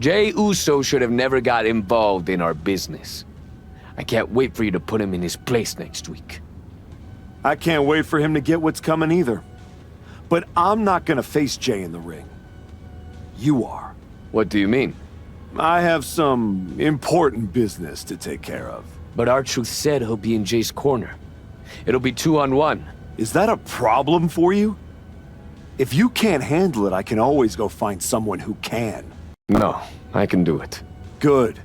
Jey Uso should have never got involved in our business. I can't wait for you to put him in his place next week. I can't wait for him to get what's coming either. But I'm not gonna face Jey in the ring. You are. What do you mean? I have some important business to take care of. But R-Truth said he'll be in Jey's corner. It'll be 2-on-1. Is that a problem for you? If you can't handle it, I can always go find someone who can. No, I can do it. Good.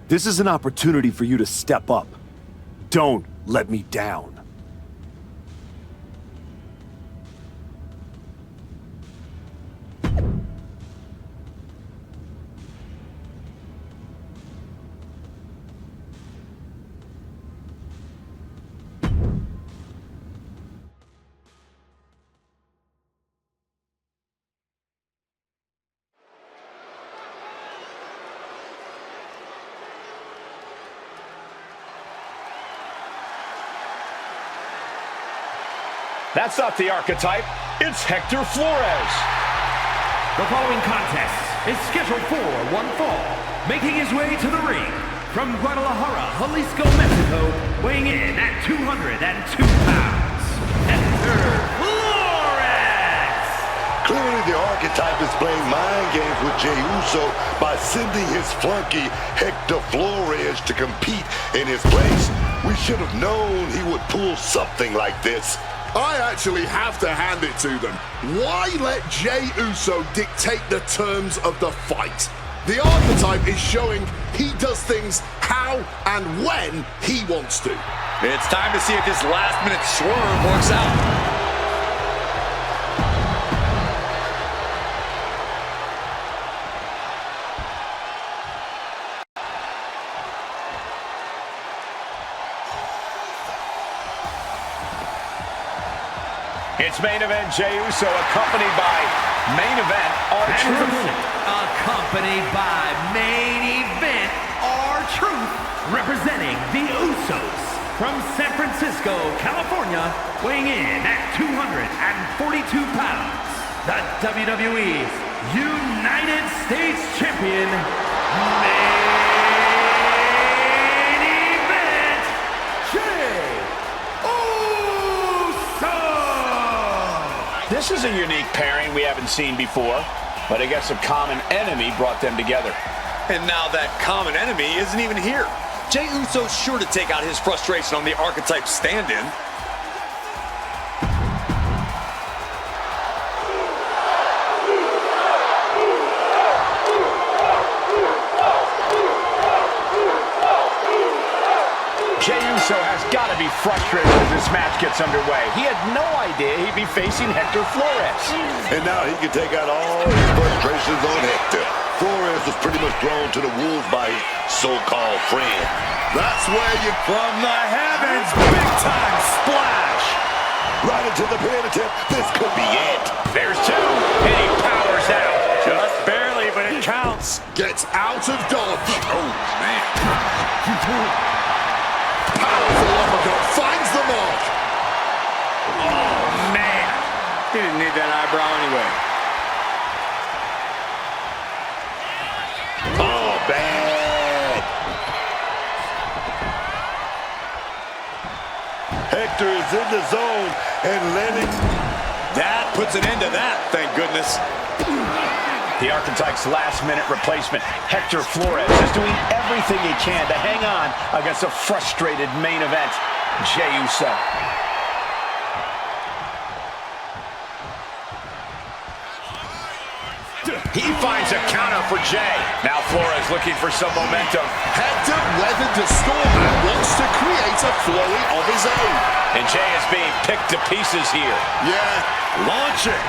This is an opportunity for you to step up. Don't let me down. That's not the Archetype, it's Hector Flores. The following contest is scheduled for one fall. Making his way to the ring from Guadalajara, Jalisco, Mexico, weighing in at 202 pounds, Hector Flores! Clearly the Archetype is playing mind games with Jey Uso by sending his flunky Hector Flores to compete in his place. We should have known he would pull something like this. I actually have to hand it to them. Why let Jey Uso dictate the terms of the fight? The Archetype is showing he does things how and when he wants to. It's time to see if this last-minute swerve works out. It's main event Jey Uso accompanied by main event R-Truth. Accompanied by main event R-Truth, representing the Usos from San Francisco, California, weighing in at 242 pounds, the WWE United States Champion, main event Jey Uso! This is a unique pairing we haven't seen before, but I guess a common enemy brought them together. And now that common enemy isn't even here. Jey Uso's sure to take out his frustration on the Archetype stand-in. Jey Uso has got to be frustrated as this match gets underway. He had no idea he'd be facing Hector Flores. And now he can take out all his frustrations on Hector. Flores was pretty much thrown to the wolves by his so-called friend. That's where you... From the heavens, big-time splash! Right into the pin attempt. This could be it. There's two, and he powers out. Just barely, but it counts. Gets out of dodge. Oh, man. Powerful uppercut finds the mark. Oh, man. He didn't need that eyebrow anyway. Oh, bad. Hector is in the zone and letting... That puts an end to that, thank goodness. The Archetype's last-minute replacement, Hector Flores, is doing everything he can to hang on against a frustrated main event, Jey Uso. He finds a counter for Jey. Now Flores looking for some momentum. Hector weathered the storm and wants to create a flurry of his own. And Jey is being picked to pieces here. Yeah, launching.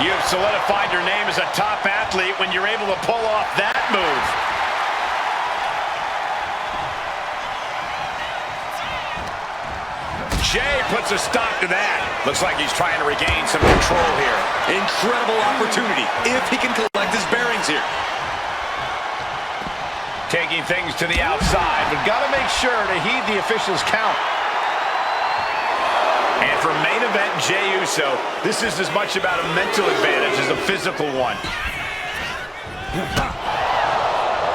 You've solidified your name as a top athlete when you're able to pull off that move. Jey puts a stop to that. Looks like he's trying to regain some control here. Incredible opportunity if he can collect his bearings here. Taking things to the outside, but got to make sure to heed the official's count. And And for main event Jey Uso, this is as much about a mental advantage as a physical one.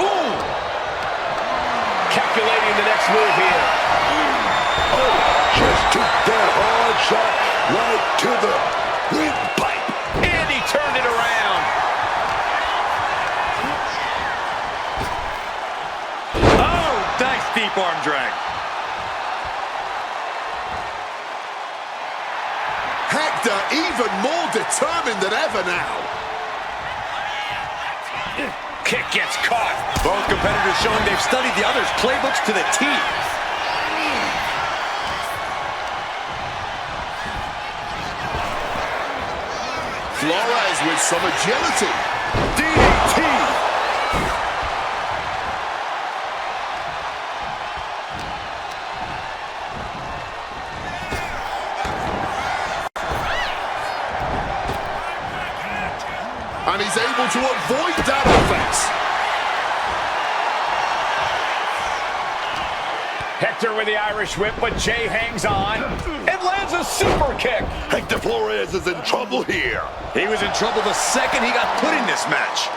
Ooh! Calculating the next move here. Oh, just took that hard shot right to the windpipe. And he turned it around. Oh, nice deep arm drag. Hector even more determined than ever now. Kick gets caught. Both competitors showing they've studied the other's playbooks to the T. Flores with some agility. DDT. And he's able to avoid that offense. Hector with the Irish whip, but Jey hangs on and lands a super kick. Hector Flores is in trouble here. He was in trouble the second he got put in this match.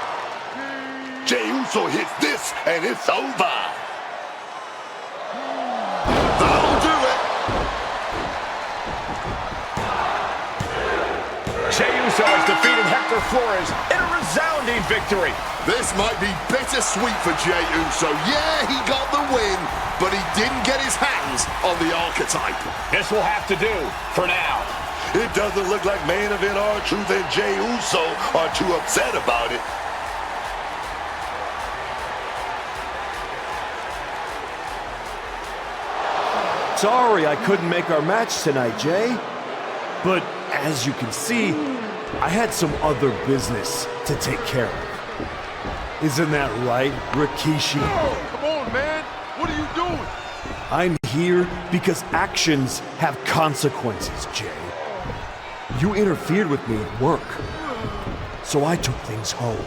Jey Uso hits this, and it's over. That'll do it. Jey Uso has defeated Hector Flores in a resounding victory. This might be bittersweet for Jey Uso. Yeah, he got the win, but he didn't get his hands on the Archetype. This will have to do for now. It doesn't look like main event R-Truth and Jey Uso are too upset about it. Sorry I couldn't make our match tonight, Jay. But as you can see, I had some other business to take care of. Isn't that right, Rikishi? Come on, man. What are you doing? I'm here because actions have consequences, Jay. You interfered with me at work, so I took things home.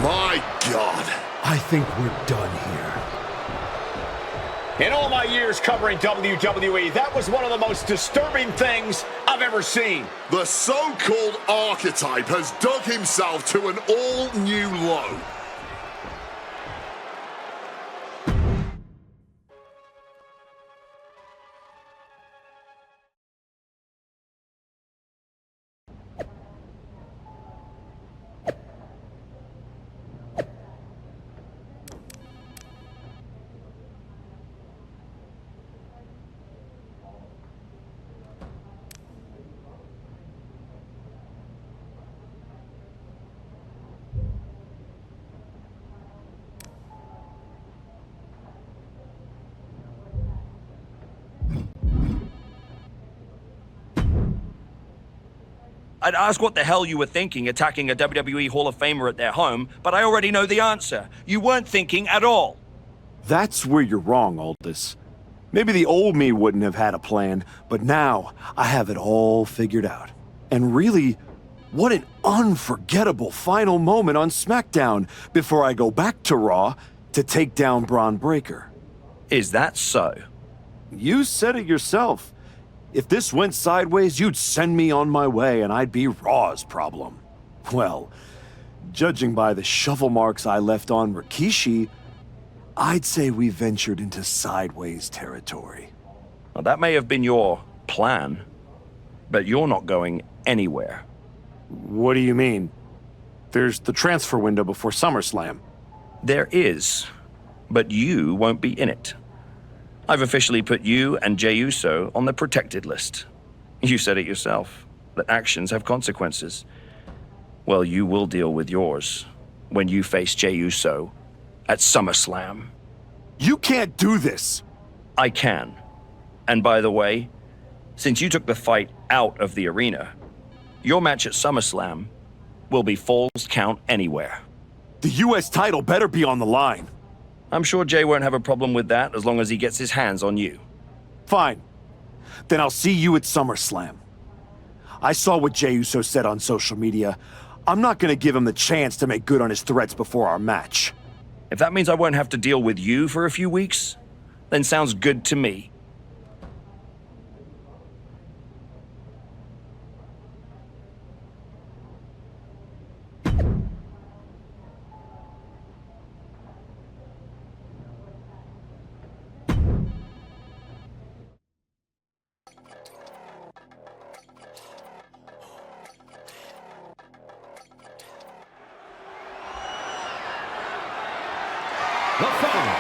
My God. I think we're done here. In all my years covering WWE, that was one of the most disturbing things I've ever seen. The so-called Archetype has dug himself to an all-new low. I'd ask what the hell you were thinking attacking a WWE Hall of Famer at their home, but I already know the answer. You weren't thinking at all. That's where you're wrong, Aldous. Maybe the old me wouldn't have had a plan, but now I have it all figured out. And really, what an unforgettable final moment on SmackDown before I go back to Raw to take down Braun Breaker. Is that so? You said it yourself. If this went sideways, you'd send me on my way and I'd be Raw's problem. Well, judging by the shovel marks I left on Rikishi, I'd say we ventured into sideways territory. Well, that may have been your plan, but you're not going anywhere. What do you mean? There's the transfer window before SummerSlam. There is, but you won't be in it. I've officially put you and Jey Uso on the protected list. You said it yourself, that actions have consequences. Well, you will deal with yours when you face Jey Uso at SummerSlam. You can't do this! I can. And by the way, since you took the fight out of the arena, your match at SummerSlam will be Falls Count Anywhere. The US title better be on the line. I'm sure Jey won't have a problem with that as long as he gets his hands on you. Fine. Then I'll see you at SummerSlam. I saw what Jey Uso said on social media. I'm not gonna give him the chance to make good on his threats before our match. If that means I won't have to deal with you for a few weeks, then sounds good to me. The following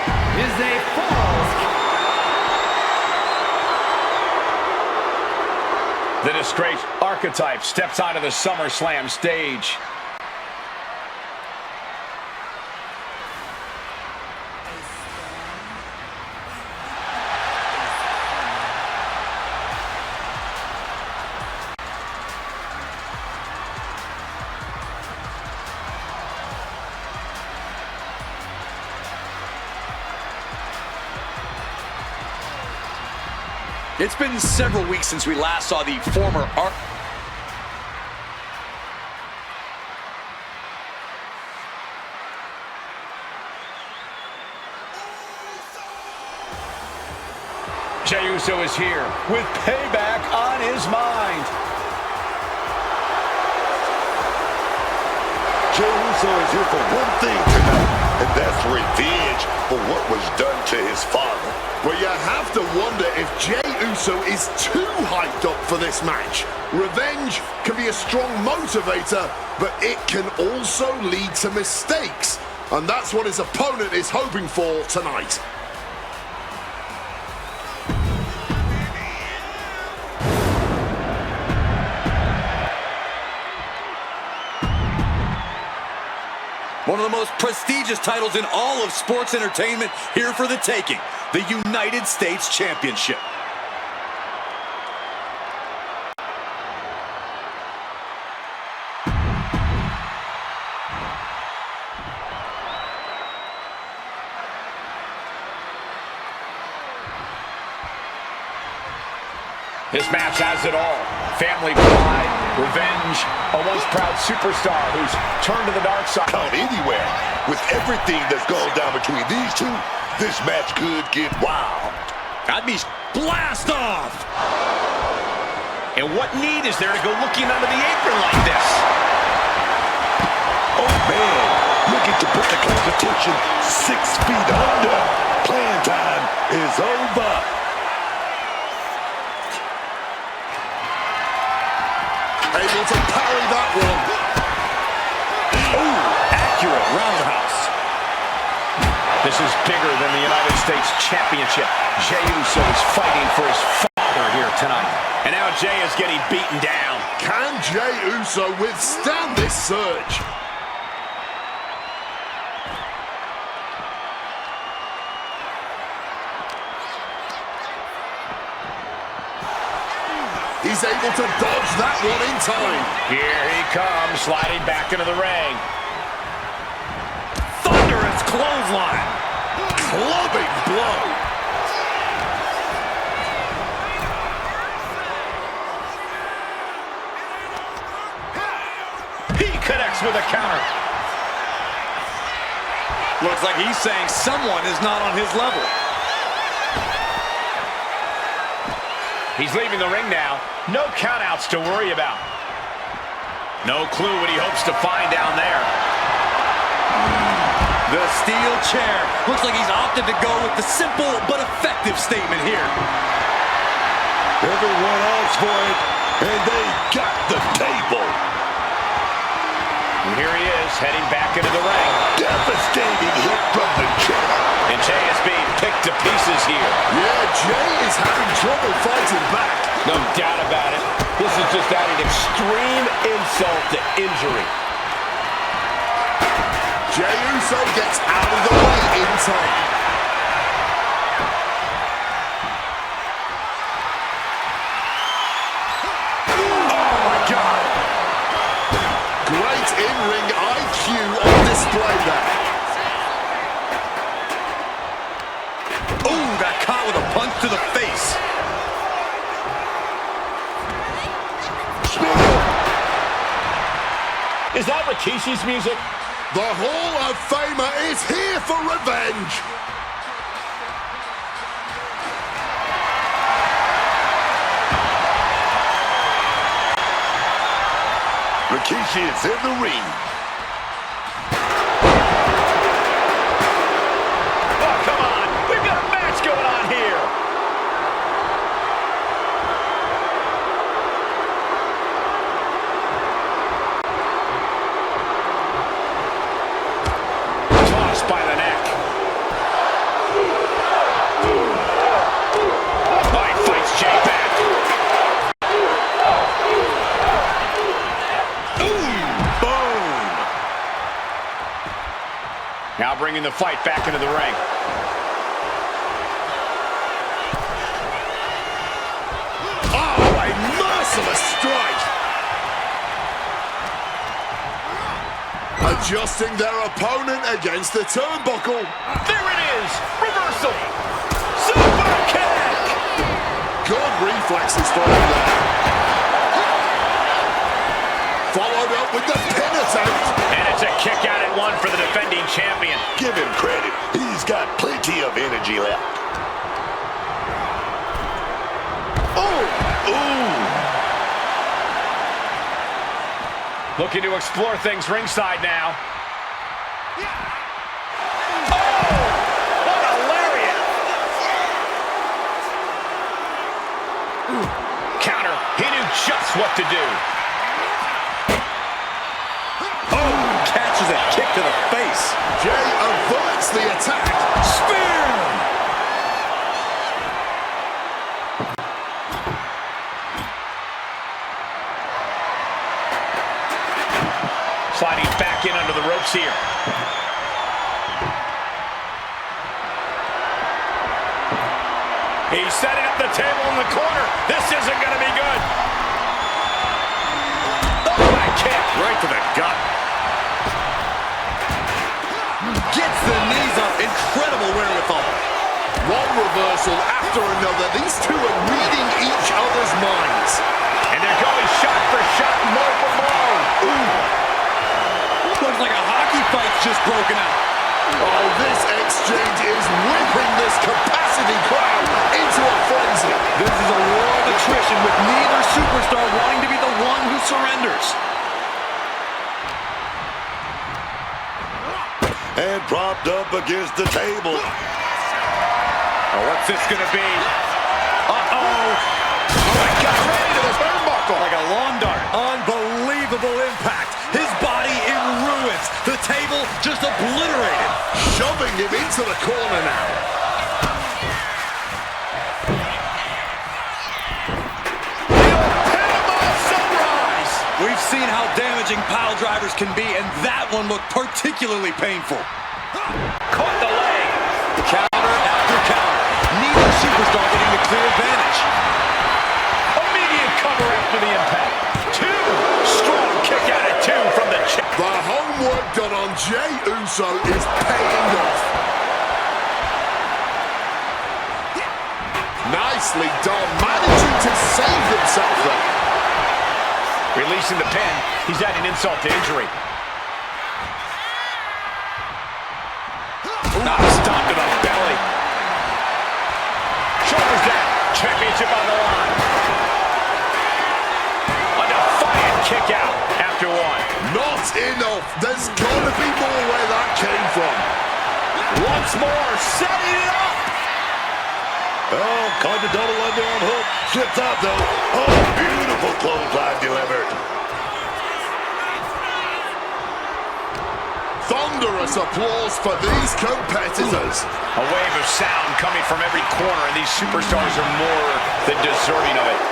is a falls count. The disgraced Archetype steps onto the SummerSlam stage. It's been several weeks since we last saw the former Jey Uso is here with payback on his mind. Jey Uso is here for one thing tonight, and that's revenge for what was done to his father. Well, you have to wonder if Jey Uso is too hyped up for this match. Revenge can be a strong motivator, but it can also lead to mistakes. And that's what his opponent is hoping for tonight. one of the most prestigious titles in all of sports entertainment, here for the taking, the United States Championship. This match has it all. Family pride, revenge, a once proud superstar who's turned to the dark side. Count anywhere. With everything that's gone down between these two, this match could get wild. I'd be blast off. And what need is there to go looking under the apron like this? Oh man, looking to put the competition 6 feet under. Playing time is over. Able to parry that one. Ooh, accurate roundhouse. This is bigger than the United States Championship. Jey Uso is fighting for his father here tonight. And now Jey is getting beaten down. Can Jey Uso withstand this surge? He's able to dodge that one in time. Here he comes, sliding back into the ring. Thunderous clothesline. Clubbing blow. He connects with a counter. Looks like he's saying someone is not on his level. He's leaving the ring now. No countouts to worry about. No clue what he hopes to find down there. The steel chair. Looks like he's opted to go with the simple but effective statement here. Everyone asked for it, and they got the table. And here he is, heading back into the ring. Devastating hit from the chair. And Jey is being picked to pieces here. Yeah, Jey is having trouble fighting back. No doubt about it. This is just adding extreme insult to injury. Jey Uso gets out of the way in time. Oh my God. Great in-ring IQ on display there. Ooh, got caught with a punch to the face. Is that Rikishi's music? The Hall of Famer is here for revenge. Rikishi is in the ring. Oh, come on. We've got a match going on here. Tossed by the neck. Oh, he fights Jay back. Now bringing the fight back into the ring. Oh, a merciless strike. Adjusting their opponent against the turnbuckle. There it is. Reversal. Super kick. Good reflexes for him there. Followed up with the pin attempt. And it's a kick out at one for the defending champion. Give him credit. He's got plenty of energy left. Oh! Ooh! Looking to explore things ringside now. Oh! What a lariat! Counter. He knew just what to do. Catches a kick to the face. Jay averts the attack. Spear! Sliding back in under the ropes here. He's setting up the table in the corner. This isn't going to be good. Oh, my kick. Right to the gut. Gets the knees up. Incredible wherewithal. One reversal after another. These two are reading each other's minds. And they're going shot for shot, blow for blow. Looks like a hockey fight's just broken out. Oh, this exchange is whipping this capacity crowd into a frenzy. This is a war of attrition with neither superstar wanting to be the one who surrenders. And propped up against the table. Oh, what's this going to be? Uh-oh. Oh, my God, right into the turnbuckle. Like a lawn dart. Unbelievable impact. His body in ruins. The table just obliterated. Shoving him into the corner now. We've seen how damaging pile drivers can be, and that one looked particularly painful. Caught the leg. Counter after counter. Neither superstar getting the clear advantage. Immediate cover after the impact. Two. Strong kick out at two from the champ. The homework done on Jey Uso is paying off. Nicely done, managing to save himself there. Releasing the pin. He's adding insult to injury. Stop to the belly. Shoulders down. Championship on the line. A defiant kick out after one. Not enough. There's got to be more where that came from. Once more, setting it up. Oh, caught the double underarm hook. Slipped out, though. Oh, beautiful clothesline delivered. Thunderous applause for these competitors. A wave of sound coming from every corner, and these superstars are more than deserving of it.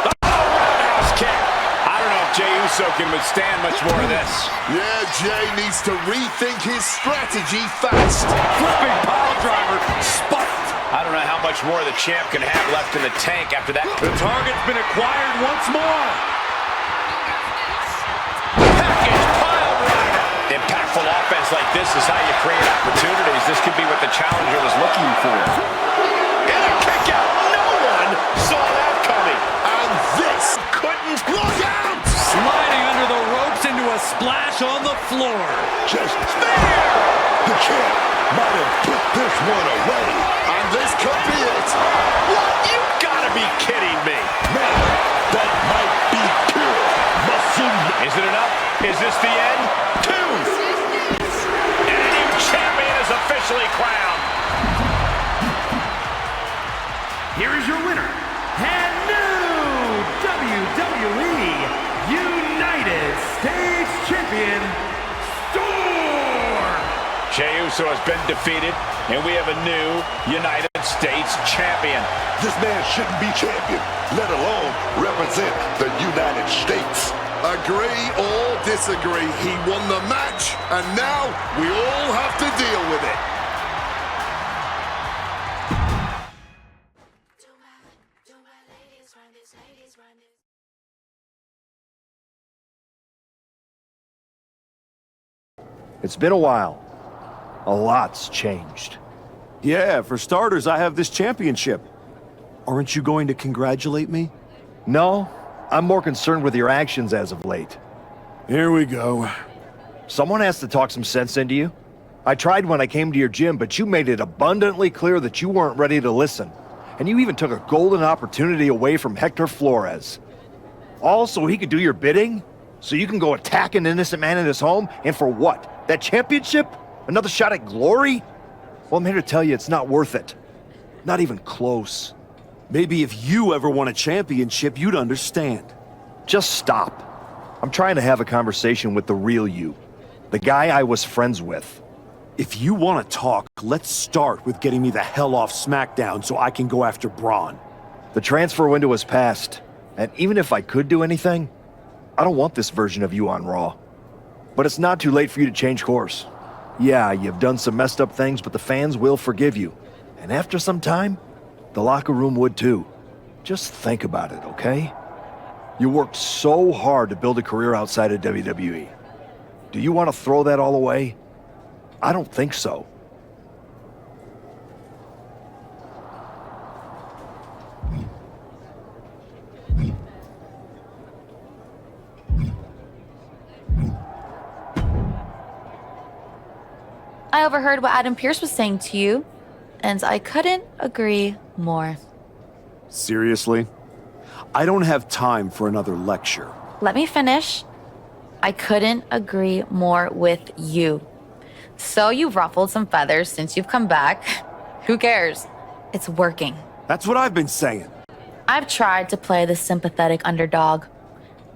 Oh, roundhouse kick. I don't know if Jey Uso can withstand much more of this. Yeah, Jey needs to rethink his strategy fast. Flipping pile driver. Spiked. I don't know how much more the champ can have left in the tank after that. The target's been acquired once more. Package pile driver. Impactful offense like this is how you create opportunities. This could be what the challenger was looking for. And a kick out. No one saw that coming. And this couldn't look out. Sliding under the ropes into a splash on the floor. Just spear! The champ might have put this one away. And this could be it. What? You gotta be kidding me. Man, that might be pure Is this the end? 2. And a new champion is officially crowned. Here is your winner, and new WWE United States Champion, Storm! Jey Uso has been defeated, and we have a new United States Champion. This man shouldn't be champion, let alone represent the United States. Agree or disagree, he won the match, and now we all have to deal with it. It's been a while. A lot's changed. Yeah, for starters, I have this championship. Aren't you going to congratulate me? No, I'm more concerned with your actions as of late. Here we go. Someone has to talk some sense into you. I tried when I came to your gym, but you made it abundantly clear that you weren't ready to listen. And you even took a golden opportunity away from Hector Flores. All so he could do your bidding? So you can go attack an innocent man in his home? And for what? That championship? Another shot at glory? Well, I'm here to tell you it's not worth it. Not even close. Maybe if you ever won a championship, you'd understand. Just stop. I'm trying to have a conversation with the real you. The guy I was friends with. If you want to talk, let's start with getting me the hell off SmackDown so I can go after Braun. The transfer window has passed, and even if I could do anything, I don't want this version of you on Raw. But it's not too late for you to change course. Yeah, you've done some messed up things, but the fans will forgive you. And after some time, the locker room would too. Just think about it, okay? You worked so hard to build a career outside of WWE. Do you want to throw that all away? I don't think so. I overheard what Adam Pearce was saying to you, and I couldn't agree more. Seriously? I don't have time for another lecture. Let me finish. I couldn't agree more with you. So you've ruffled some feathers since you've come back. Who cares? It's working. That's what I've been saying. I've tried to play the sympathetic underdog.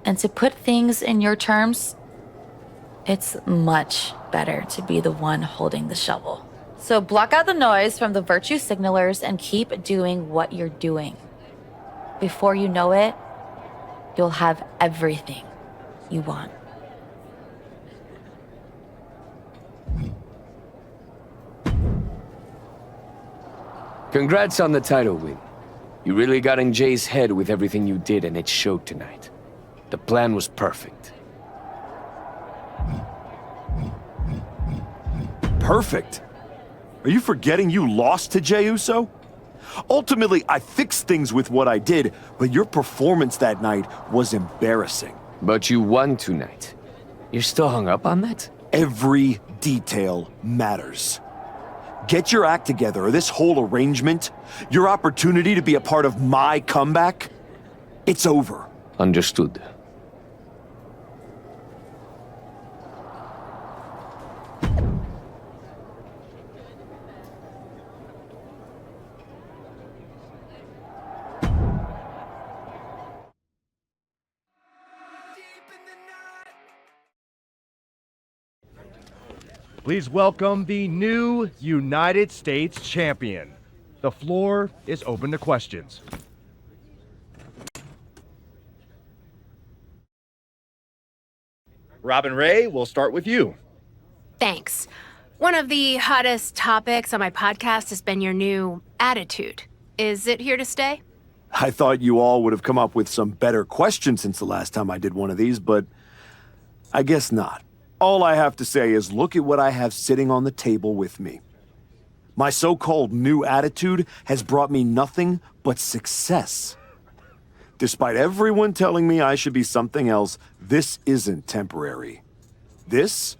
And to put things in your terms, it's much better to be the one holding the shovel. So block out the noise from the virtue signalers and keep doing what you're doing. Before you know it, you'll have everything you want. Congrats on the title win. You really got in Jay's head with everything you did, and it showed tonight. The plan was perfect. Perfect? Are you forgetting you lost to Jey Uso? Ultimately, I fixed things with what I did, but your performance that night was embarrassing. But you won tonight. You're still hung up on that? Every detail matters. Get your act together, or this whole arrangement, your opportunity to be a part of my comeback, it's over. Understood. Please welcome the new United States Champion. The floor is open to questions. Robin Ray, we'll start with you. Thanks. One of the hottest topics on my podcast has been your new attitude. Is it here to stay? I thought you all would have come up with some better questions since the last time I did one of these, but I guess not. All I have to say is look at what I have sitting on the table with me. My so-called new attitude has brought me nothing but success. Despite everyone telling me I should be something else, this isn't temporary. This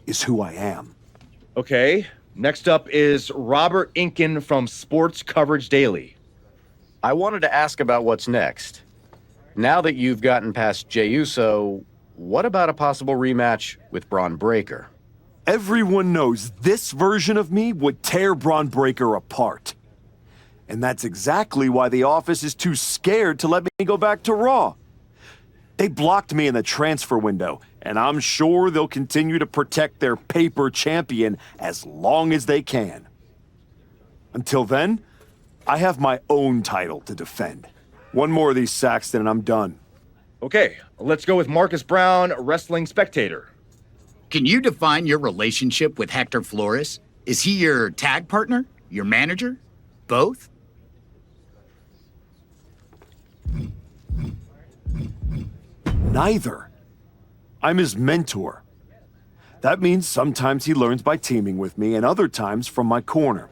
is who I am. Okay, next up is Robert Inkin from Sports Coverage Daily. I wanted to ask about what's next. Now that you've gotten past Jey Uso, what about a possible rematch with Braun Breaker? Everyone knows this version of me would tear Braun Breaker apart. And that's exactly why the office is too scared to let me go back to Raw. They blocked me in the transfer window, and I'm sure they'll continue to protect their paper champion as long as they can. Until then, I have my own title to defend. One more of these, Saxton, and I'm done. Okay, let's go with Marcus Brown, wrestling spectator. Can you define your relationship with Hector Flores? Is he your tag partner? Your manager? Both? Neither. I'm his mentor. That means sometimes he learns by teaming with me and other times from my corner.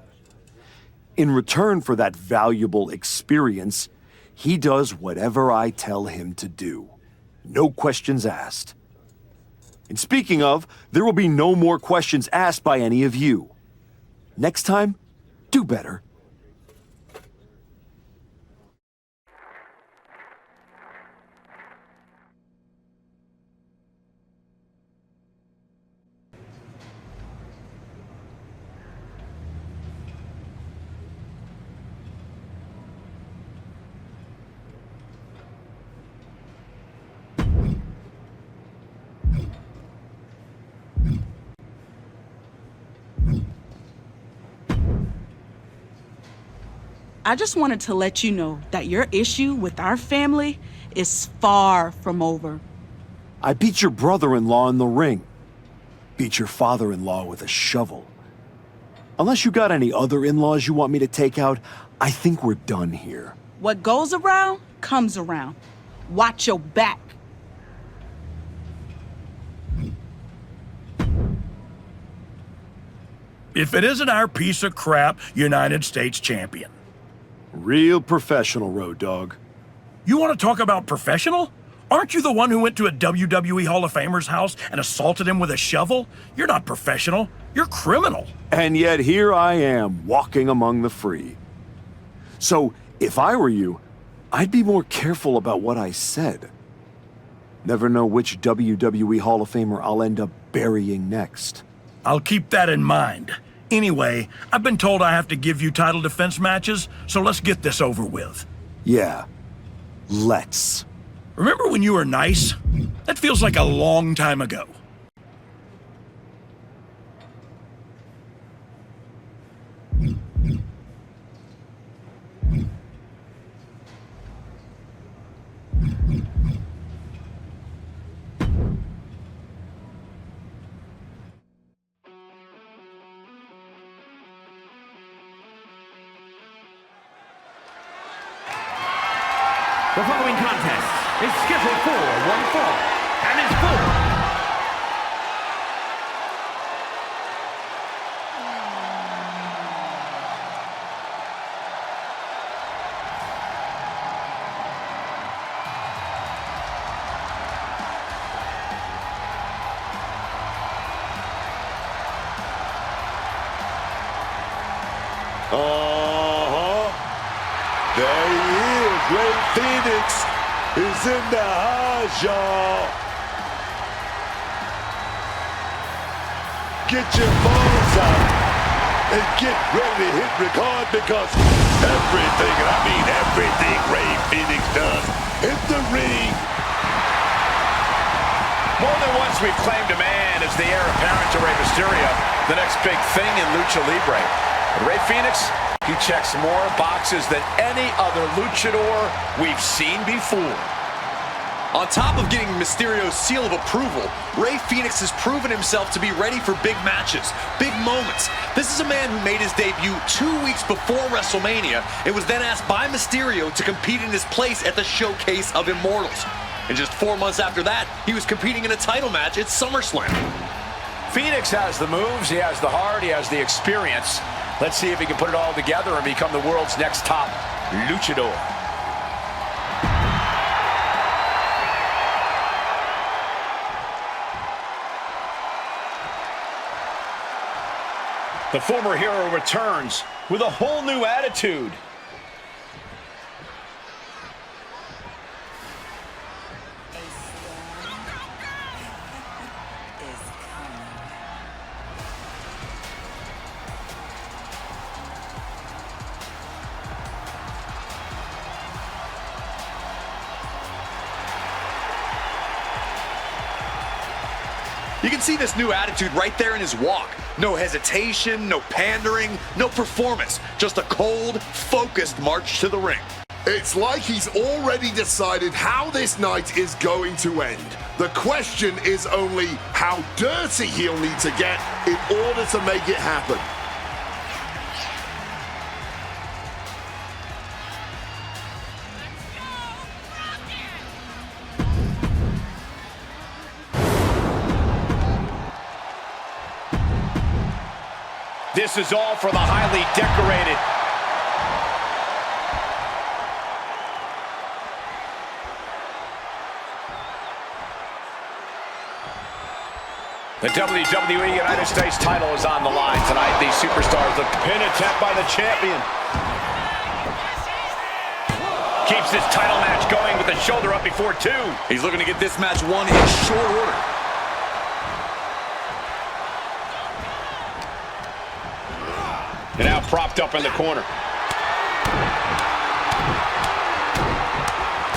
In return for that valuable experience, he does whatever I tell him to do. No questions asked. And speaking of, there will be no more questions asked by any of you. Next time, do better. I just wanted to let you know that your issue with our family is far from over. I beat your brother-in-law in the ring. Beat your father-in-law with a shovel. Unless you got any other in-laws you want me to take out, I think we're done here. What goes around, comes around. Watch your back. If it isn't our piece of crap United States champion. Real professional, Road Dogg. You want to talk about professional? Aren't you the one who went to a WWE Hall of Famer's house and assaulted him with a shovel? You're not professional. You're criminal. And yet here I am, walking among the free. So, if I were you, I'd be more careful about what I said. Never know which WWE Hall of Famer I'll end up burying next. I'll keep that in mind. Anyway, I've been told I have to give you title defense matches, so let's get this over with. Yeah, let's. Remember when you were nice? That feels like a long time ago. The following contest is scheduled for one fall and is for There he is. Ray Phoenix is in the house, y'all. Get your phones out and get ready to hit record because everything, and I mean everything Ray Phoenix does in the ring. More than once we've claimed a man as the heir apparent to Rey Mysterio, the next big thing in Lucha Libre. But Ray Phoenix, he checks more boxes than any other luchador we've seen before. On top of getting Mysterio's seal of approval, Ray Phoenix has proven himself to be ready for big matches, big moments. This is a man who made his debut 2 weeks before WrestleMania and was then asked by Mysterio to compete in his place at the Showcase of Immortals. And just 4 months after that, he was competing in a title match at SummerSlam. Phoenix has the moves, he has the heart, he has the experience. Let's see if he can put it all together and become the world's next top luchador. The former hero returns with a whole new attitude. You can see this new attitude right there in his walk. No hesitation, no pandering, no performance. Just a cold, focused march to the ring. It's like he's already decided how this night is going to end. The question is only how dirty he'll need to get in order to make it happen. This is all for the highly decorated. The WWE United States title is on the line tonight. These superstars, the pin attempt by the champion. Keeps this title match going with the shoulder up before two. He's looking to get this match won in short order. And now propped up in the corner.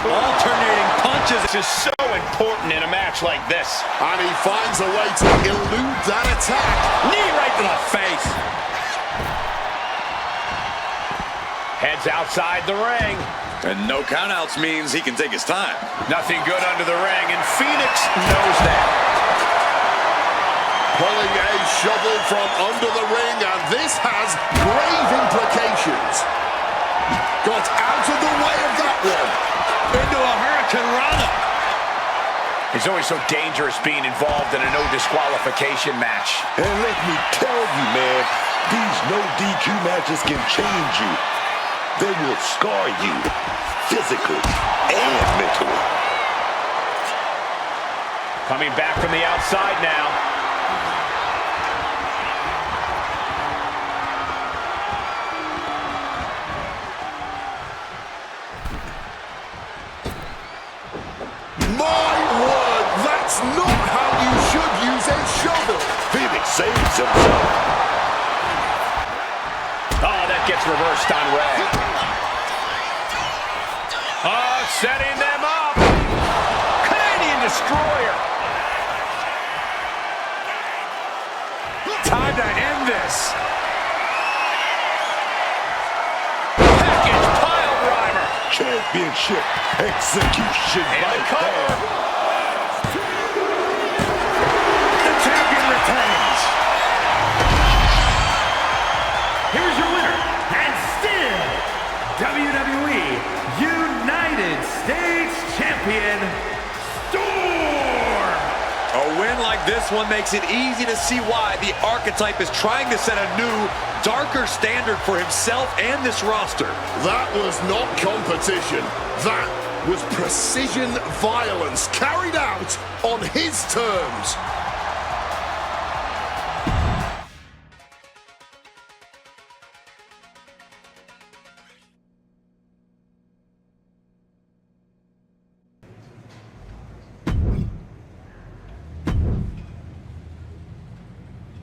Alternating punches. This is so important in a match like this. And he finds a way to elude that attack. Knee right to the face. Heads outside the ring. And no countouts means he can take his time. Nothing good under the ring, and Phoenix knows that. Pulling a shovel from under the ring, and this has grave implications. Got out of the way of that one. Into a Hurricane Rana. It's always so dangerous being involved in a no disqualification match. And let me tell you, man, these no DQ matches can change you. They will scar you physically and mentally. Coming back from the outside now. My word, that's not how you should use a shovel. Phoenix saves himself. Oh, that gets reversed on Ray. Oh, setting them up. Canadian Destroyer. Time to end this. Package pile driver. Championship execution And right the cover. there. The champion retains. Here's your winner, and still WWE United States Champion, Storm! A win like this one makes it easy to see why the Archetype is trying to set a new, darker standard for himself and this roster. That was not competition. That was precision violence carried out on his terms.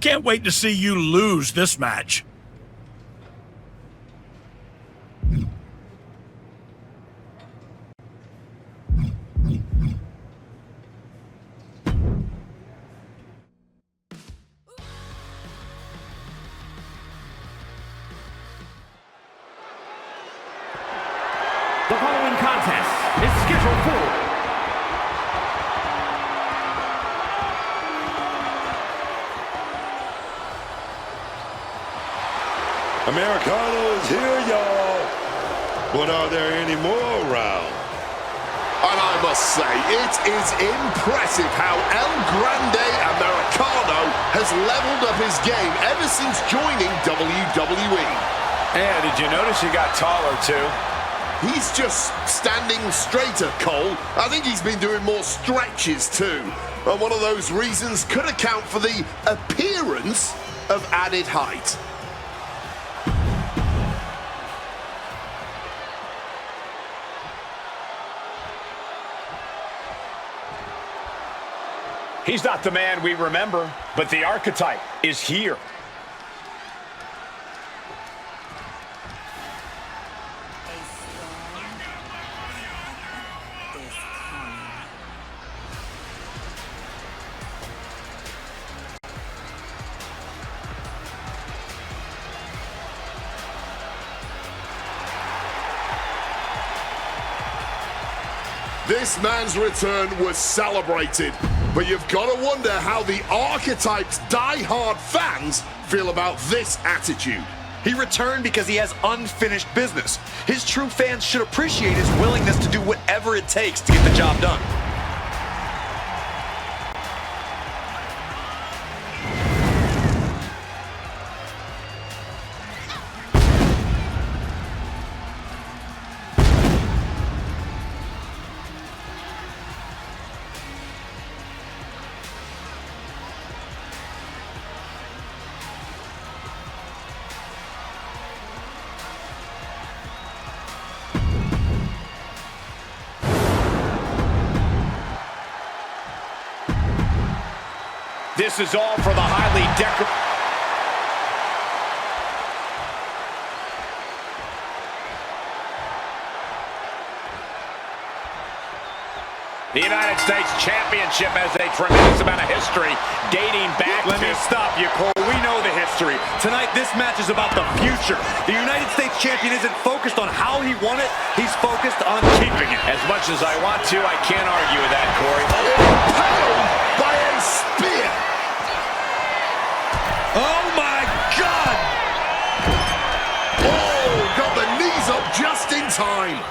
Can't wait to see you lose this match. The following contest is scheduled for Americano is here, y'all. But are there any more around? And I must say, it is impressive how El Grande Americano has leveled up his game ever since joining WWE. Yeah, did you notice he got taller, too? He's just standing straighter, Cole. I think he's been doing more stretches, too. And one of those reasons could account for the appearance of added height. He's not the man we remember, but the Archetype is here. This man's return was celebrated, but you've got to wonder how the Archetype's die-hard fans feel about this attitude. He returned because he has unfinished business. His true fans should appreciate his willingness to do whatever it takes to get the job done. This is all for the highly decorated. The United States Championship has a tremendous amount of history dating back Let me stop you, Cole. We know the history. Tonight, this match is about the future. The United States Champion isn't focused on how he won it. He's focused on keeping it. As much as I want to, I can't argue with that, Corey. Impaled by a spear. Oh, my God! Oh, got the knees up just in time.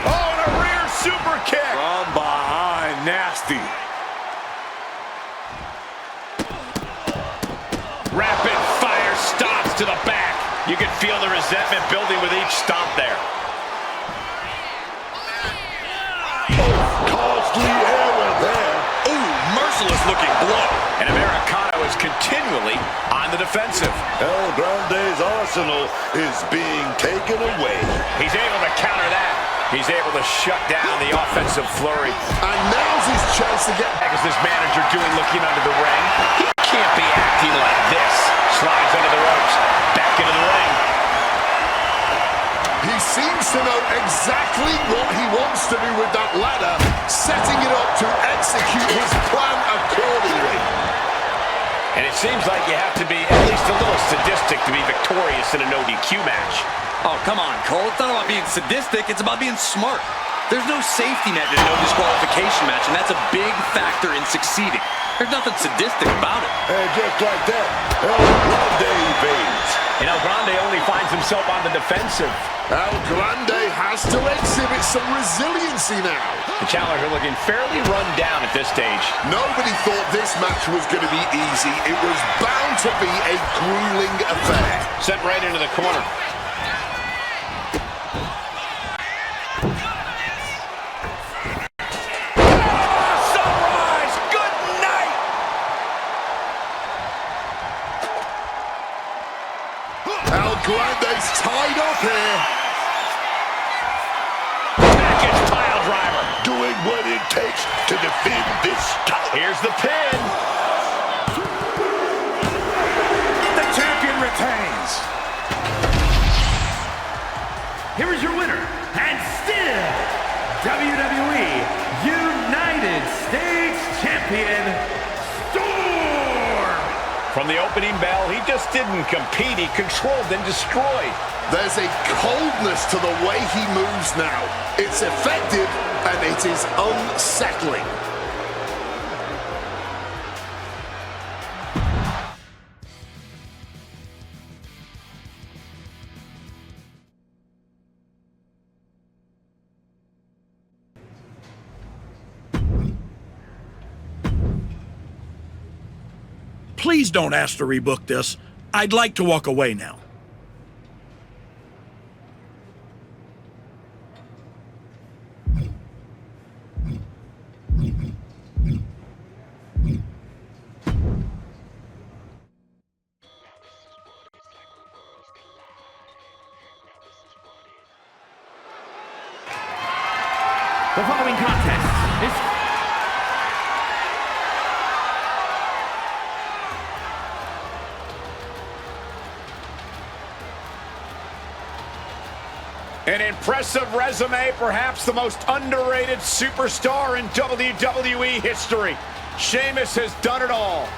Oh, and a rear super kick. From behind, nasty. Rapid fire stomps to the back. You can feel the resentment building with each stomp there. Costly error there. Ooh, merciless looking blow. And Americano is continually on the defensive. El Grande's arsenal is being taken away. He's able to counter that. He's able to shut down the offensive flurry. And now's his chance to get... What is this manager doing looking under the ring? He can't be acting like this. Slides under the ropes. Back into the ring. He seems to know exactly what he wants to do with that ladder, setting it up to execute his plan accordingly. And it seems like you have to be at least a little sadistic to be victorious in a no-DQ match. Oh, come on, Cole. It's not about being sadistic. It's about being smart. There's no safety net in a no disqualification match, and that's a big factor in succeeding. There's nothing sadistic about it. And just like that, El Grande evades. And El Grande only finds himself on the defensive. El Grande has to exhibit some resiliency now. The challenger looking fairly run down at this stage. Nobody thought this match was going to be easy. It was bound to be a grueling affair. Sent right into the corner. Sunrise! Good night! El Grande's tied up here. Package pile driver. Doing what it takes to defend this title. Here's the pin. The champion retains. Here is your winner, and still WWE United States Champion, Storm! From the opening bell, he just didn't compete. He controlled and destroyed. There's a coldness to the way he moves now. It's effective, and it is unsettling. Please don't ask to rebook this. I'd like to walk away now. The following contest is... An impressive resume, perhaps the most underrated superstar in WWE history. Sheamus has done it all.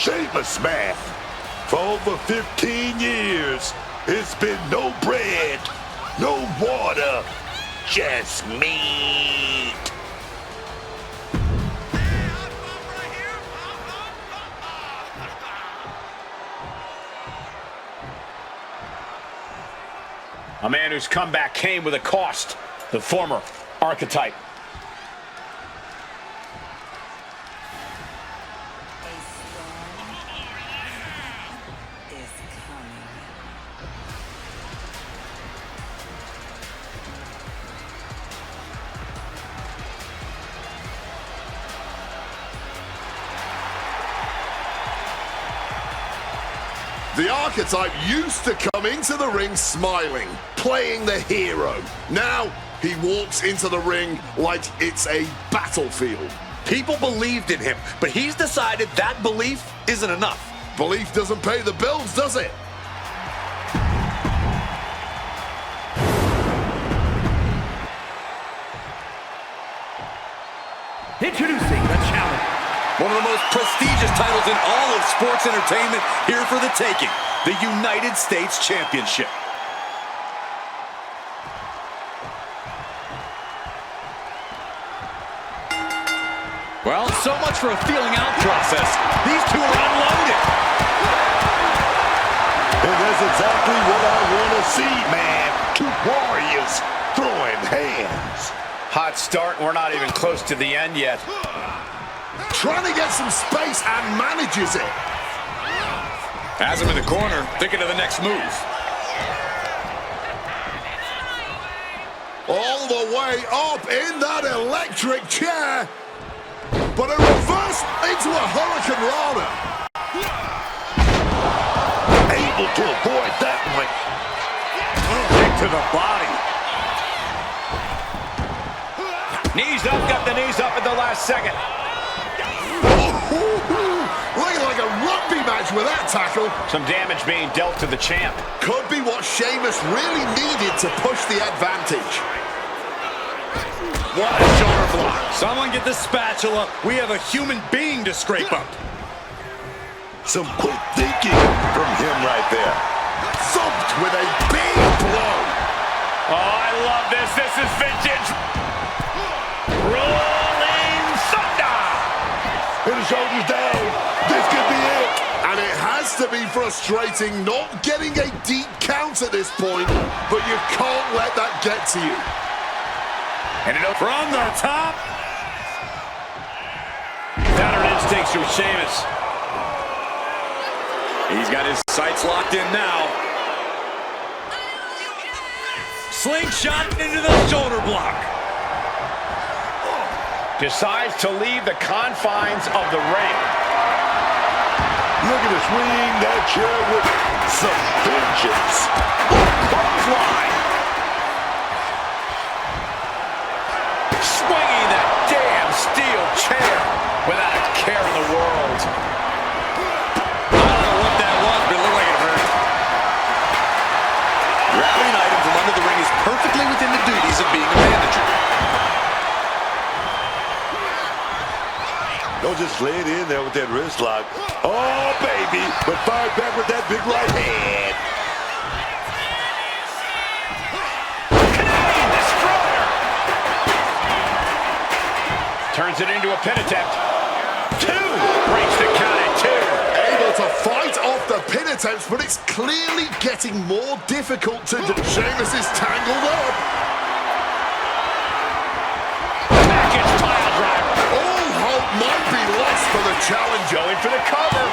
Sheamus, man. For over 15 years, it's been no bread, no water, just meat. A man whose comeback came with a cost, the former Archetype. The Archetype used to come into the ring smiling, playing the hero. Now, he walks into the ring like it's a battlefield. People believed in him, but he's decided that belief isn't enough. Belief doesn't pay the bills, does it? Introducing the challenge. One of the most prestigious titles in all of sports entertainment, here for the taking, the United States Championship. Well, so much for a feeling out process. These two are unloaded. And that's exactly what I want to see, man. Two warriors throwing hands. Hot start, we're not even close to the end yet. Trying to get some space and manages it. Has him in the corner, thinking of the next move. All the way up in that electric chair. But a reverse into a Hurricane Rana. Able to avoid that one. Kick to the body. Knees up, got the knees up at the last second. Looking like a rugby match with that tackle. Some damage being dealt to the champ. Could be what Sheamus really needed to push the advantage. What a shoulder block. Someone get the spatula. We have a human being to scrape up. Some quick thinking from him right there. Thumped with a big blow. Oh, I love this. This is vintage. Rolling thunder. Put his shoulders down. This could be it. And it has to be frustrating not getting a deep count at this point, but you can't let that get to you. And it from the top. Veteran instincts from Sheamus. He's got his sights locked in now. Slingshot into the shoulder block. Decides to leave the confines of the ring. Look at him swing that chair with some vengeance. Clothesline. Swinging that damn steel chair without a care in the world. I don't know what that was, but it looked like it hurt. Grabbing an item from under the ring is perfectly within the duties of being a manager. Don't just lay it in there with that wrist lock. Oh, baby. But fired back with that big right hand. Canadian Destroyer. Turns it into a pin attempt. Two. Breaks the count at two. Able to fight off the pin attempts, but it's clearly getting more difficult to do. Sheamus is tangled up. Package pile driver. All hope might be lost for the challenger. Going for the cover.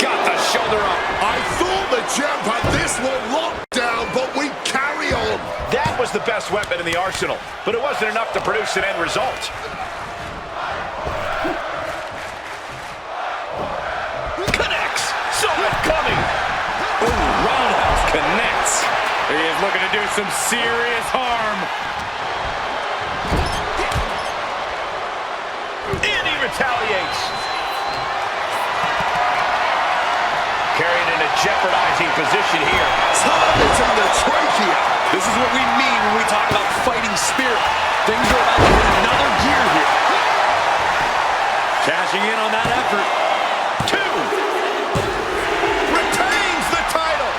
Got the shoulder up. I thought the champ had this one locked down, but we carry on. That was the best weapon in the arsenal, but it wasn't enough to produce an end result. Connects. Saw it coming. Ooh, roundhouse connects. He is looking to do some serious harm. And he retaliates. Carried in a jeopardizing position here. Targeting the trachea. This is what we mean when we talk about fighting spirit. Things are about to hit another gear here. Cashing in on that effort. 2. Retains the title.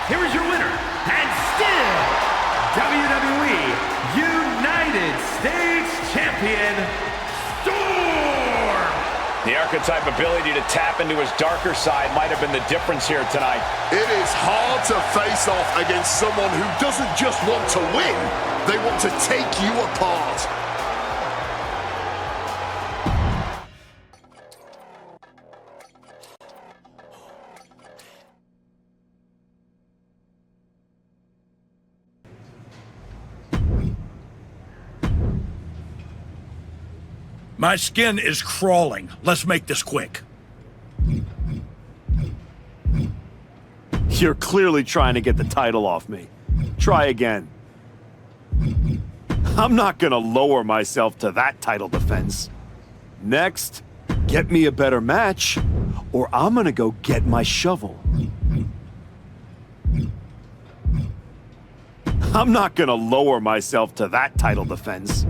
Here is your winner, and still WWE United States Champion, Storm! The Archetype ability to tap into his darker side might have been the difference here tonight. It is hard to face off against someone who doesn't just want to win, they want to take you apart. My skin is crawling. Let's make this quick. You're clearly trying to get the title off me. Try again. I'm not gonna lower myself to that title defense. Next, get me a better match, or I'm gonna go get my shovel. I'm not gonna lower myself to that title defense.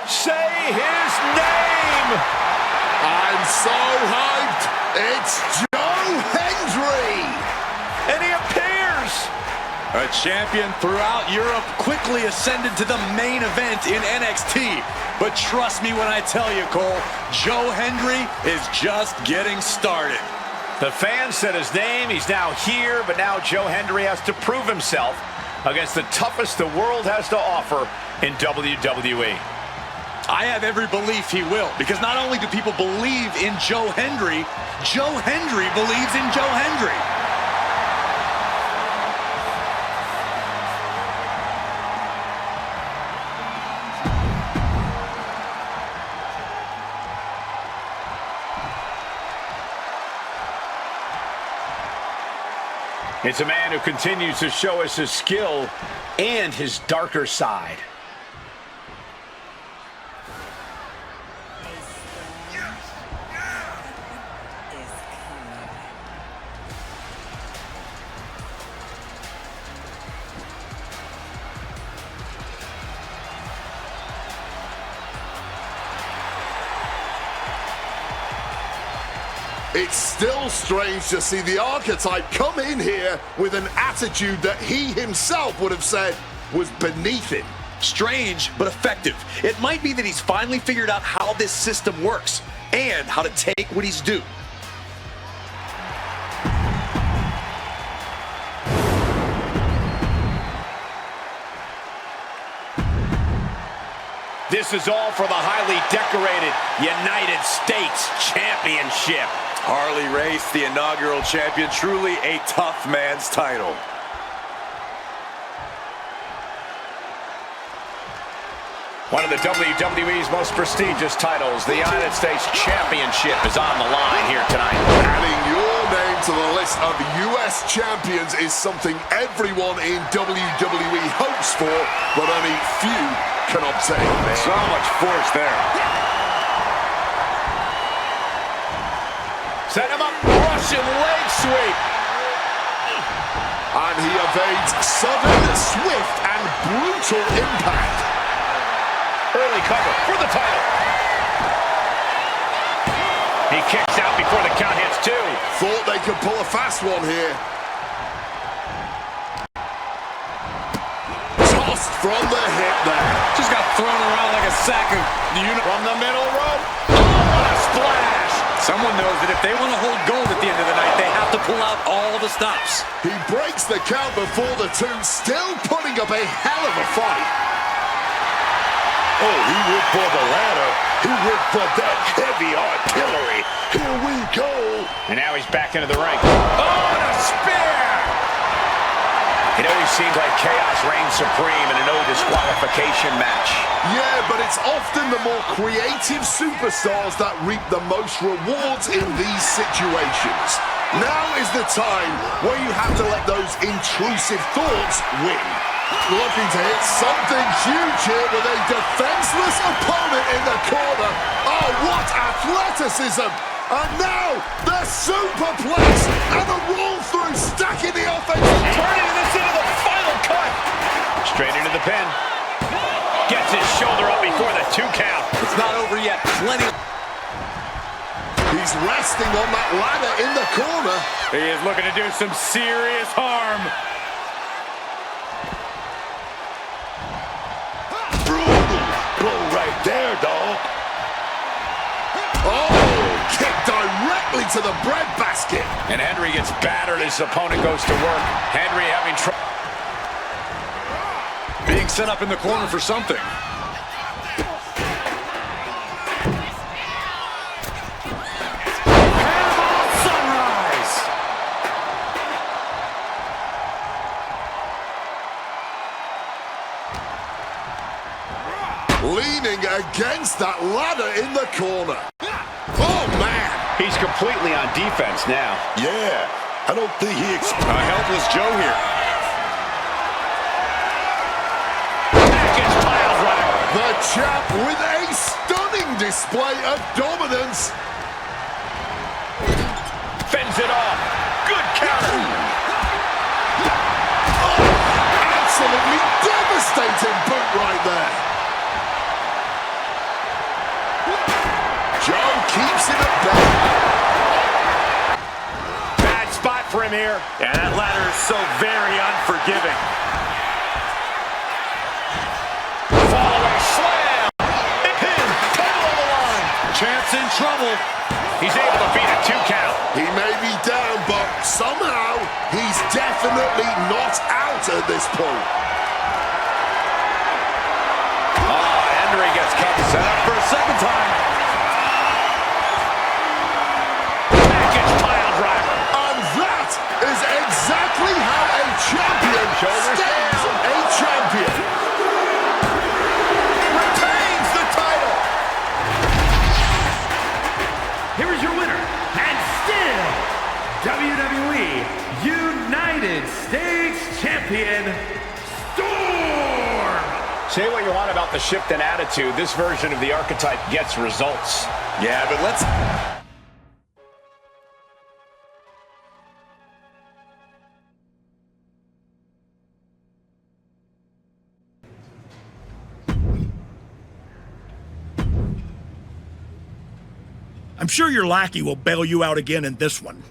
Say his name! I'm so hyped! It's Joe Hendry! And he appears! A champion throughout Europe, quickly ascended to the main event in NXT. But trust me when I tell you, Cole, Joe Hendry is just getting started. The fans said his name, he's now here, but now Joe Hendry has to prove himself against the toughest the world has to offer in WWE. I have every belief he will, because not only do people believe in Joe Hendry believes in Joe Hendry. It's a man who continues to show us his skill and his darker side. It's still strange to see the Archetype come in here with an attitude that he himself would have said was beneath him. Strange, but effective. It might be that he's finally figured out how this system works and how to take what he's due. This is all for the highly decorated United States Championship. Harley Race, the inaugural champion, truly a tough man's title. One of the WWE's most prestigious titles, the United States Championship, is on the line here tonight. Adding your name to the list of US champions is something everyone in WWE hopes for, but only few can obtain. So much force there. Set him up, Russian leg sweep. And he evades sudden, swift, and brutal impact. Early cover for the title. He kicks out before the count hits 2. Thought they could pull a fast one here. Tossed from the hip there. Just got thrown around like a sack of from the middle rope. Oh, what a splash! Someone knows that if they want to hold gold at the end of the night, they have to pull out all the stops. He breaks the count before the 2, still putting up a hell of a fight. Oh, he went for the ladder. He went for that heavy artillery. Here we go. And now he's back into the ring. Oh, and a spear! It always seems like chaos reigns supreme in a no disqualification match. Yeah, but it's often the more creative superstars that reap the most rewards in these situations. Now is the time where you have to let those intrusive thoughts win. Looking to hit something huge here with a defenseless opponent in the corner. Oh, what athleticism! And now the superplex and the roll through, stacking the offense, turning this into the final cut. Straight into the pin. Gets his shoulder up before the 2 count. It's not over yet. Plenty. He's resting on that ladder in the corner. He is looking to do some serious harm. Brutal blow right there, dog. Oh, kick directly to the breadbasket. And Henry gets battered as his opponent goes to work. Henry having trouble. Being set up in the corner for something. Sunrise. Leaning against that ladder in the corner. Oh, man. He's completely on defense now. Yeah, I don't think he A helpless Joe here. Package pile driver. The champ with a stunning display of dominance. Fends it off. Good counter. Oh, absolutely devastating boot right there. Joe keeps it at bay. Bad spot for him here. Yeah, that ladder is so very unforgiving. Following slam. Pin. Title on the line. Champ's in trouble. He's able to beat a 2 count. He may be down, but somehow he's definitely not out at this point. Henry gets cut. Set up for a second time. Package pile driver. And that is exactly how a champion stays a champion. Retains the title. Here is your winner, and still WWE United States Champion, Storm! Say what you want about the shift in attitude. This version of the Archetype gets results. Yeah, but let's... I'm sure your lackey will bail you out again in this one.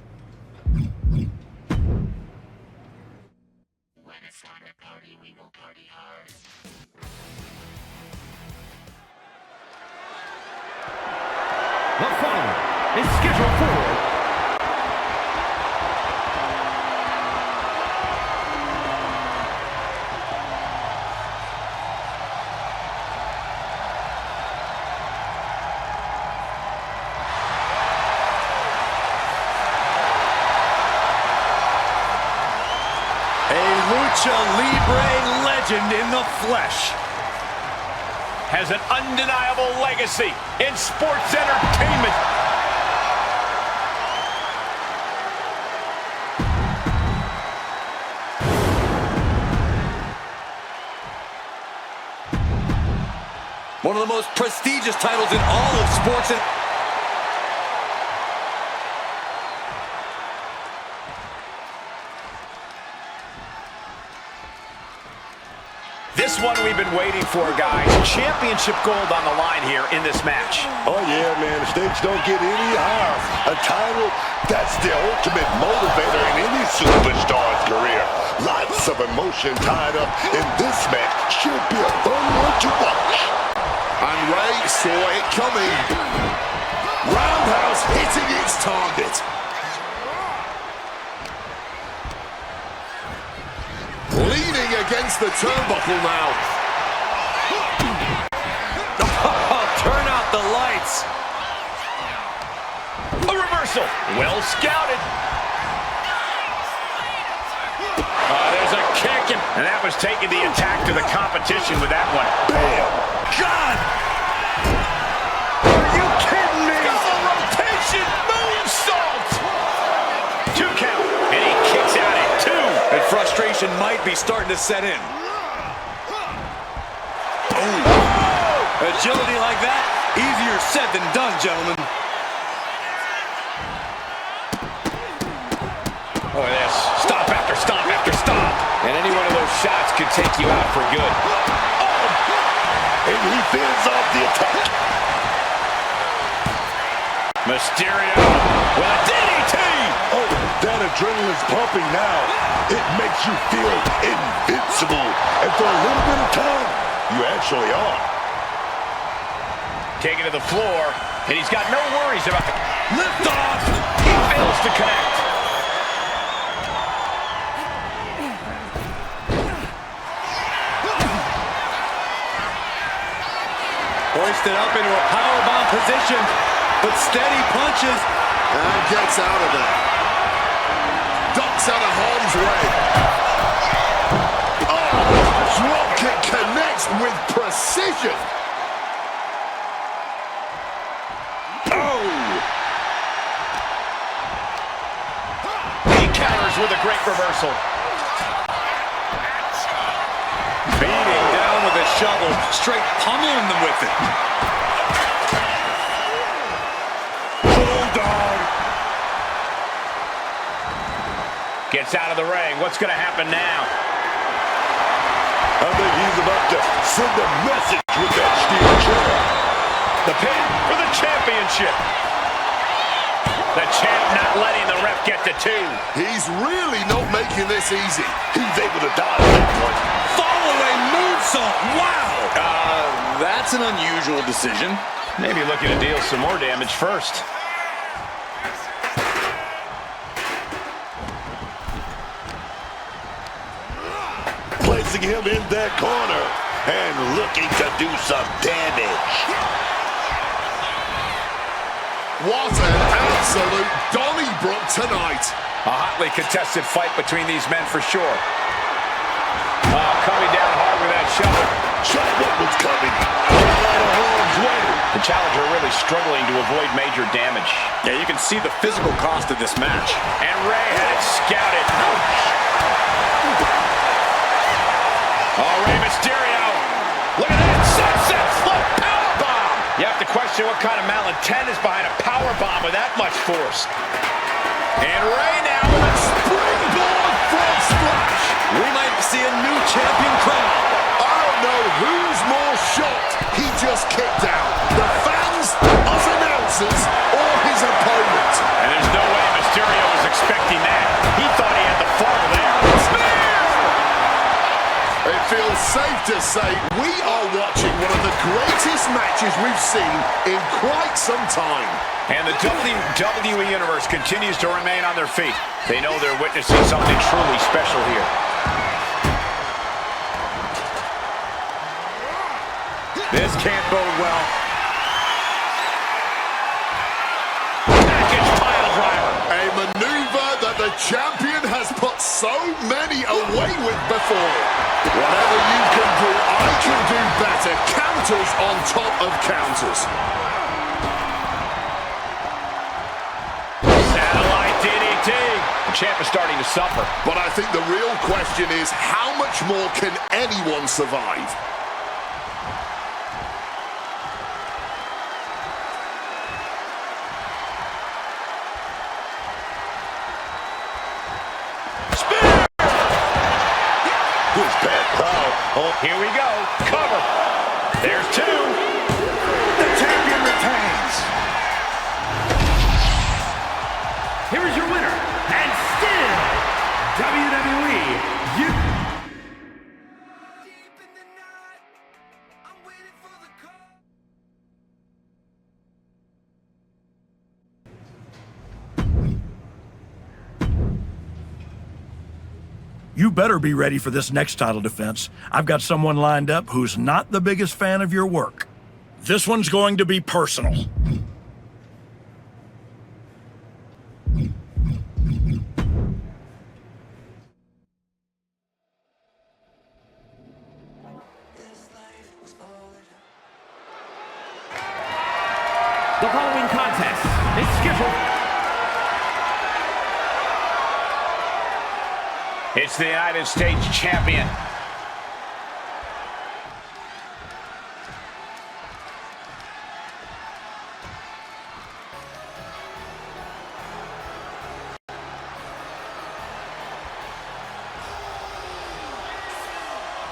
The following is scheduled for Lucha Libre legend in the flesh. Has an undeniable legacy in sports entertainment. One of the most prestigious titles in all of sports. This one we've been waiting for, guys. Championship gold on the line here in this match. Oh, yeah, man. The stakes don't get any higher. A title, that's the ultimate motivator in any superstar's career. Lots of emotion tied up in this match. Should be a fun one to watch. And Ray saw it coming. Roundhouse hitting its target. Leaning against the turnbuckle now. Oh, turn out the lights. A reversal. Well scouted. There's a kick, and that was taking the attack to the competition with that one. Bam! God! Are you kidding me? Double rotation moonsault! 2 And frustration might be starting to set in. Oh. Agility like that, easier said than done, gentlemen. Look at this. Stop after stop after stop. And any one of those shots could take you out for good. Oh! And he fends off the attack. Mysterio with a DDT. Oh, that adrenaline's pumping now. It makes you feel invincible. And for a little bit of time, you actually are. Taken to the floor, and he's got no worries about the lift off. He fails to connect. Hoisted up into a powerbomb position, but steady punches. And gets out of there. Ducks out of harm's way. Oh, drop kick connects with precision. Oh! He counters with a great reversal. Beating down with a shovel, straight pummeling them with it. Bulldog. Gets out of the ring. What's going to happen now? I think he's about to send a message with that steel chair. The pin for the championship. The champ not letting the ref get to two. He's really not making this easy. He's able to dodge that one. Fall-away moonsault. Wow. That's an unusual decision. Maybe looking to deal some more damage first. Placing him in that corner and looking to do some damage. What an absolute Donnybrook tonight. A hotly contested fight between these men for sure. Coming down hard with that shovel. Just what was coming. Out of harm's way. The challenger really struggling to avoid major damage. Yeah, you can see the physical cost of this match. And Ray had it scouted. Oh, Rey Mysterio. Look at that. Sunset flip powerbomb. You have to question what kind of malintent is behind a powerbomb with that much force. And Ray now with a Springboard front splash. We might see a new champion crown. I don't know who's more shocked he just kicked out. The fans, us announcers, or his opponent. And there's no way Mysterio was expecting that. He thought he had the fall there. It feels safe to say we are watching one of the greatest matches we've seen in quite some time. And the WWE Universe continues to remain on their feet. They know they're witnessing something truly special here. This can't bode well. Package pile driver. A maneuver that the champion has put so many away with before. Whatever you can do, I can do better. Counters on top of counters. Satellite DDT. The champ is starting to suffer. But I think the real question is, how much more can anyone survive? Here we go. Cover. There's two. The champion retains. Here is your winner, and still WWE You better be ready for this next title defense. I've got someone lined up who's not the biggest fan of your work. This one's going to be personal. The following contest is scheduled It's the United States champion.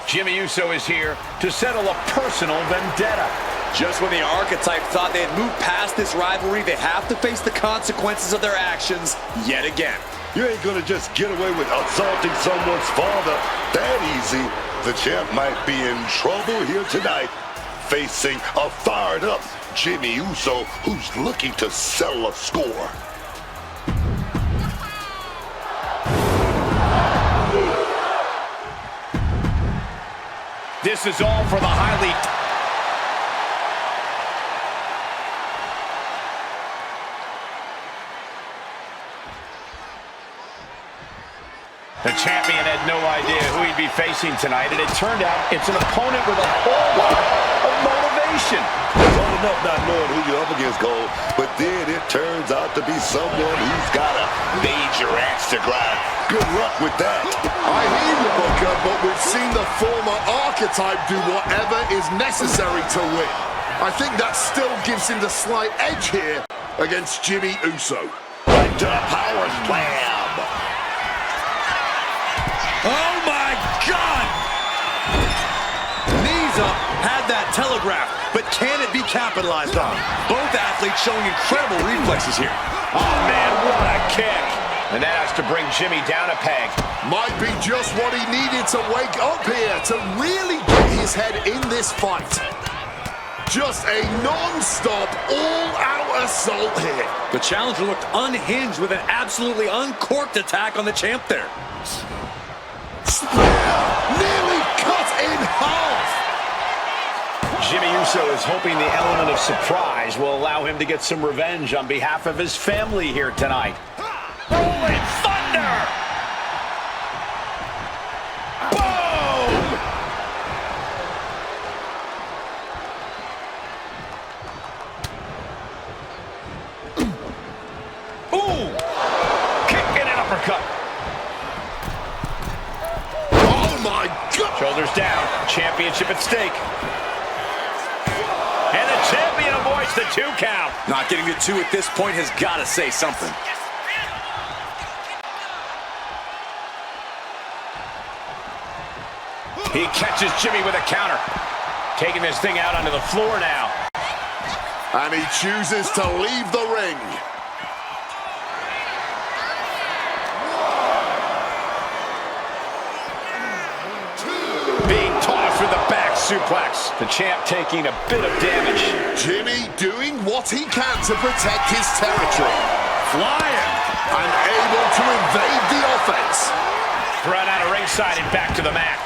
Jimmy Uso is here to settle a personal vendetta. Just when the Archetype thought they had moved past this rivalry, they have to face the consequences of their actions yet again. You ain't gonna just get away with assaulting someone's father that easy. The champ might be in trouble here tonight, facing a fired-up Jimmy Uso who's looking to settle a score. This is all for the highly... The champion had no idea who he'd be facing tonight, and it turned out it's an opponent with a whole lot of motivation. It's hard enough not knowing who you're up against, Cole, but then it turns out to be someone who's got a major axe to grind. Good luck with that. I hear you, Booker, but we've seen the former Archetype do whatever is necessary to win. I think that still gives him the slight edge here against Jimmy Uso. Right to the power slam. Oh my God! Knees up, had that telegraph, but can it be capitalized on? Both athletes showing incredible reflexes here. Oh man, what a kick! And that has to bring Jimmy down a peg. Might be just what he needed to wake up here to really get his head in this fight. Just a non-stop, all-out assault here. The challenger looked unhinged with an absolutely uncorked attack on the champ there. Nearly cut in half. Jimmy Uso is hoping the element of surprise will allow him to get some revenge on behalf of his family here tonight. Rolling thunder! Boom! Ooh! Kick and an uppercut. My God! Shoulders down, championship at stake. And the champion avoids the 2 count. Not getting the 2 at this point has got to say something. He catches Jimmy with a counter. Taking this thing out onto the floor now. And he chooses to leave the ring. With the back suplex. The champ taking a bit of damage. Jimmy doing what he can to protect his territory. Flying and able to evade the offense. Thrown out of ringside and back to the mat.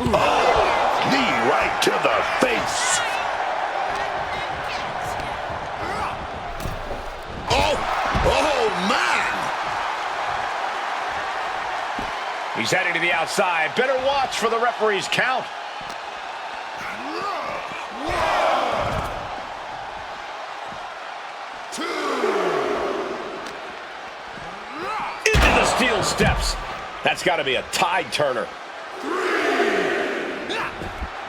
Oh, knee right to the face. Oh, man. He's heading to the outside. Better watch for the referee's count. Into the steel steps. That's got to be a tide turner.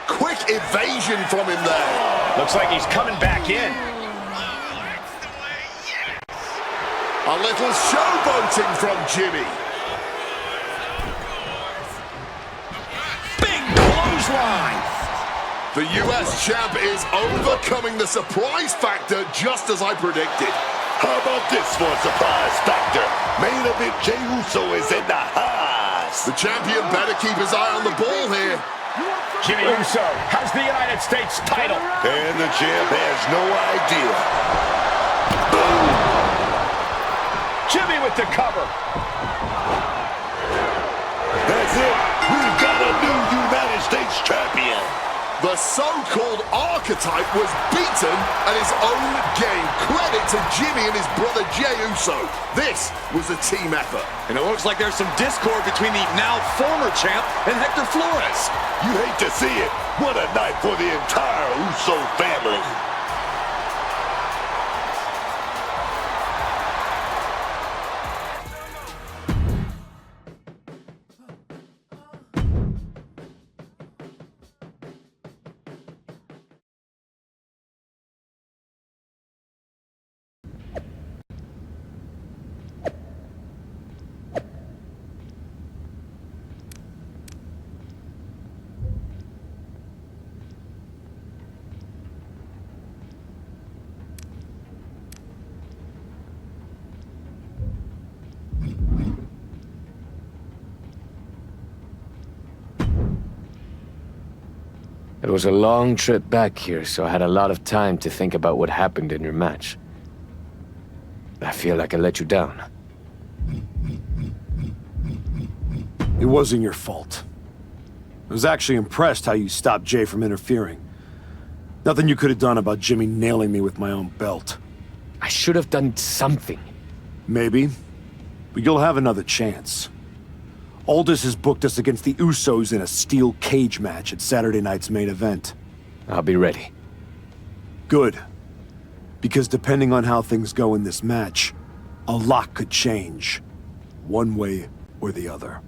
Quick evasion from him there. Looks like he's coming back in. A little showboating from Jimmy. Line. The US champ is overcoming the surprise factor just as I predicted. How about this for a surprise factor? Main event Jey Uso is in the house. The champion better keep his eye on the ball here. Jimmy Uso has the United States title. And the champ has no idea. Boom! Jimmy with the cover. That's it. We've got a new United States champion. The so-called Archetype was beaten at his own game. Credit to Jimmy and his brother Jey Uso. This was a team effort. And it looks like there's some discord between the now former champ and Hector Flores. You hate to see it. What a night for the entire Uso family. It was a long trip back here, so I had a lot of time to think about what happened in your match. I feel like I let you down. It wasn't your fault. I was actually impressed how you stopped Jay from interfering. Nothing you could have done about Jimmy nailing me with my own belt. I should have done something. Maybe, but you'll have another chance. Aldous has booked us against the Usos in a steel cage match at Saturday night's main event. I'll be ready. Good. Because depending on how things go in this match, a lot could change. One way or the other.